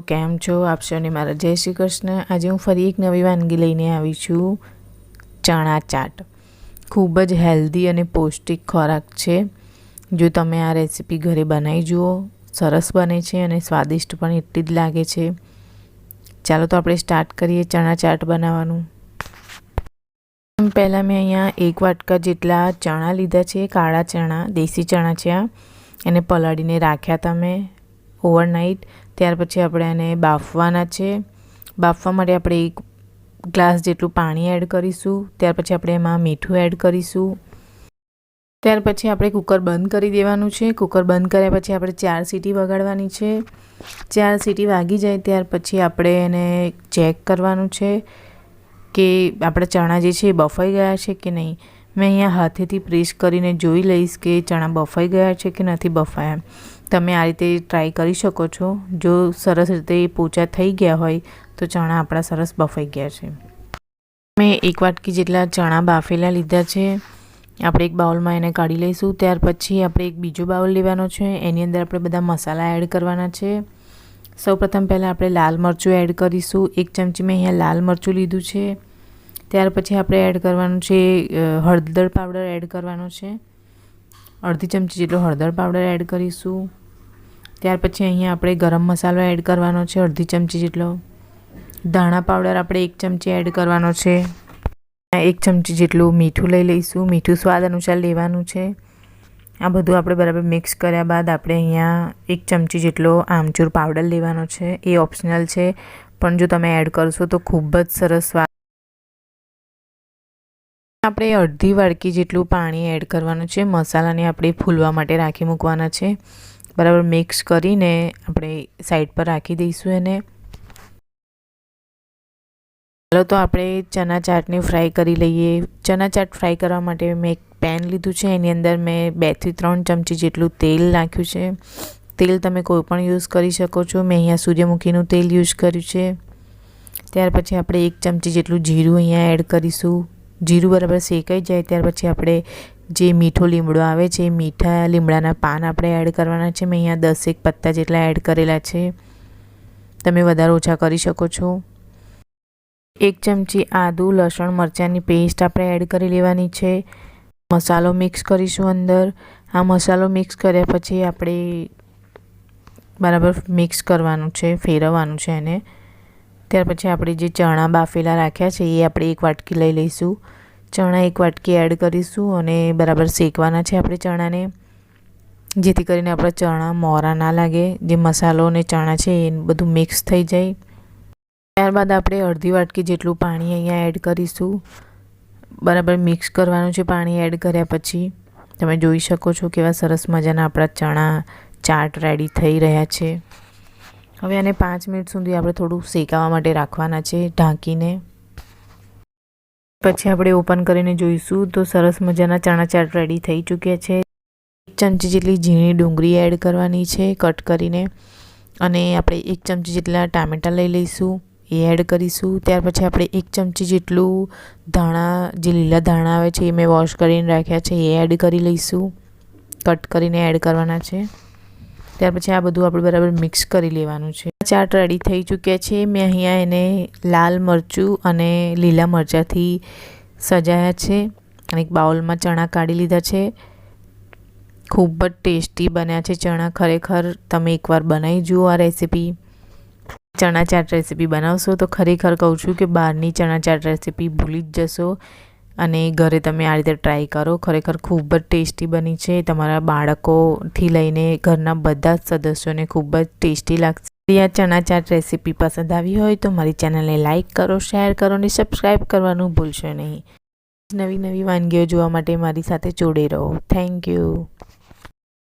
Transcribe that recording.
કેમ છો આપ સૌને મારા જય શ્રી કૃષ્ણ। આજે હું ફરી એક નવી વાનગી લઈને આવી છું, ચણા ચાટ। ખૂબ જ હેલ્ધી અને પૌષ્ટિક ખોરાક છે। જો તમે આ રેસીપી ઘરે બનાવી જુઓ, સરસ બને છે અને સ્વાદિષ્ટ પણ એટલી જ લાગે છે। ચાલો તો આપણે સ્ટાર્ટ કરીએ ચણા ચાટ બનાવવાનું। પહેલાં મેં અહીંયા 1 વાટકા જેટલા ચણા લીધા છે, કાળા ચણા, દેશી ચણા છે આ। એને પલાળીને રાખ્યા હતા મેં ઓવરનાઇટ। ત્યાર પછી આપણે એને બાફવાના છે। બાફવા માટે આપણે 1 ગ્લાસ જેટલું પાણી એડ કરીશું। ત્યાર પછી આપણે એમાં મીઠું એડ કરીશું। ત્યાર પછી આપણે કુકર બંધ કરી દેવાનું છે। કુકર બંધ કર્યા પછી આપણે 4 સીટી વગાડવાની છે। 4 સીટી વાગી જાય ત્યાર પછી આપણે એને ચેક કરવાનું છે કે આપણા ચણા જે છે એ બફાઈ ગયા છે કે નહીં। મેં અહીંયા હાથેથી પ્રેસ કરીને જોઈ લઈશ કે ચણા બફાઈ ગયા છે કે નથી બફાયા। તમે આ રીતે ટ્રાય કરી શકો છો। જો સરસ રીતે પોચા થઈ ગયા હોય તો ચણા આપણા સરસ બફાઈ ગયા છે। મેં 1 વાટકી જેટલા ચણા બાફેલા લીધા છે। આપણે એક બાઉલમાં એને કાઢી લઈશું। ત્યાર પછી આપણે એક બીજો બાઉલ લેવાનો છે। એની અંદર આપણે બધા મસાલા એડ કરવાના છે। સૌપ્રથમ પહેલાં આપણે લાલ મરચું એડ કરીશું। 1 ચમચી મેં અહીંયા લાલ મરચું લીધું છે। ત્યાર પછી આપણે એડ કરવાનું છે હળદર પાવડર એડ કરવાનો છે। અડધી ચમચી જેટલો હળદર પાવડર એડ કરીશું। ત્યાર પછી અહીંયા આપણે ગરમ મસાલો એડ કરવાનો છે અડધી ચમચી જેટલો। ધાણા પાવડર આપણે 1 ચમચી એડ કરવાનો છે। 1 ચમચી જેટલું મીઠું લઈ લઈશું। મીઠું સ્વાદ અનુસાર લેવાનું છે। આ બધું આપણે બરાબર મિક્સ કર્યા બાદ આપણે અહીંયા 1 ચમચી જેટલો આમચૂર પાવડર લેવાનો છે। એ ઓપ્શનલ છે, પણ જો તમે એડ કરશો તો ખૂબ જ સરસ સ્વાદ। આપણે અડધી વાટકી જેટલું પાણી એડ કરવાનું છે। મસાલાને આપણે ફૂલવા માટે રાખી મૂકવાના છે। બરાબર મિક્સ કરીને આપણે સાઈડ પર રાખી દઈશું એને। ચાલો તો આપણે ચણા ચાટને ફ્રાય કરી લઈએ। ચણા ચાટ ફ્રાય કરવા માટે મેં એક પેન લીધું છે। એની અંદર મેં 2 થી 3 ચમચી જેટલું તેલ નાખ્યું છે। તેલ તમે કોઈ પણ યુઝ કરી શકો છો। મેં અહીંયા સૂર્યમુખીનું તેલ યુઝ કર્યું છે। ત્યાર પછી આપણે 1 ચમચી જેટલું જીરું અહીંયા એડ કરીશું। જીરું બરાબર શેકાઈ જાય ત્યાર પછી આપણે જે મીઠો લીમડો આવે છે એ મીઠા લીમડાના પાન આપણે એડ કરવાના છે। મેં અહીંયા 10 એક પત્તા જેટલા એડ કરેલા છે। તમે વધારે ઓછા કરી શકો છો। 1 ચમચી આદુ લસણ મરચાંની પેસ્ટ આપણે એડ કરી લેવાની છે। મસાલો મિક્સ કરીશું અંદર। આ મસાલો મિક્સ કર્યા પછી આપણે બરાબર મિક્સ કરવાનું છે, ફેરવવાનું છે એને। ત્યાર પછી આપણે જે ચણા બાફેલા રાખ્યા છે એ આપણે 1 વાટકી લઈ લઈશું। ચણા 1 વાટકી એડ કરીશું અને બરાબર શેકવાના છે આપણે ચણાને, જેથી કરીને આપણા ચણા મોરા ના લાગે। જે મસાલો અને ચણા છે એ બધું મિક્સ થઈ જાય। ત્યારબાદ આપણે અડધી વાટકી જેટલું પાણી અહીંયા એડ કરીશું। બરાબર મિક્સ કરવાનું છે। પાણી એડ કર્યા પછી તમે જોઈ શકો છો કેવા સરસ મજાના આપણા ચણા ચાટ રેડી થઈ રહ્યા છે। હવે આને 5 મિનિટ સુધી આપણે થોડું શેકાવા માટે રાખવાના છે ઢાંકીને। પછી આપણે ઓપન કરીને જોઈશું તો સરસ મજાના ચણા ચાટ રેડી થઈ ચૂક્યા છે। 1 ચમચી જેટલી ઝીણી ડુંગળી એડ કરવાની છે કટ કરીને, અને આપણે 1 ચમચી જેટલા ટામેટાં લઈ લઈશું, એ એડ કરીશું। ત્યાર પછી આપણે 1 ચમચી જેટલું ધાણા, જે લીલા ધાણા આવે છે એ મેં વોશ કરીને રાખ્યા છે, એ એડ કરી લઈશું। કટ કરીને એડ કરવાના છે। ત્યાર પછી આ બધું આપણે બરાબર મિક્સ કરી લેવાનું છે। ચાટ રેડી થઈ ચૂક્યા છે। મેં અહીંયા એને લાલ મરચું અને લીલા મરચાંથી સજાયા છે અને એક બાઉલમાં ચણા કાઢી લીધા છે। ખૂબ જ ટેસ્ટી બન્યા છે ચણા। ખરેખર તમે એકવાર બનાવી જુઓ આ રેસીપી। ચણા ચાટ રેસીપી બનાવશો તો ખરેખર કહું છું કે બહારની ચણા ચાટ રેસીપી ભૂલી જ જશો, અને ઘરે તમે આ રીતે ટ્રાય કરો। ખરેખર ખૂબ જ ટેસ્ટી બની છે। તમારા બાળકોથી લઈને ઘરના બધા જ સદસ્યોને ખૂબ જ ટેસ્ટી લાગશે। આ ચણા ચાટ રેસીપી પસંદ આવી હોય તો મારી ચેનલને લાઇક કરો, શેર કરો અને સબસ્ક્રાઈબ કરવાનું ભૂલશો નહીં। નવી નવી વાનગીઓ જોવા માટે મારી સાથે જોડે રહો। Thank you.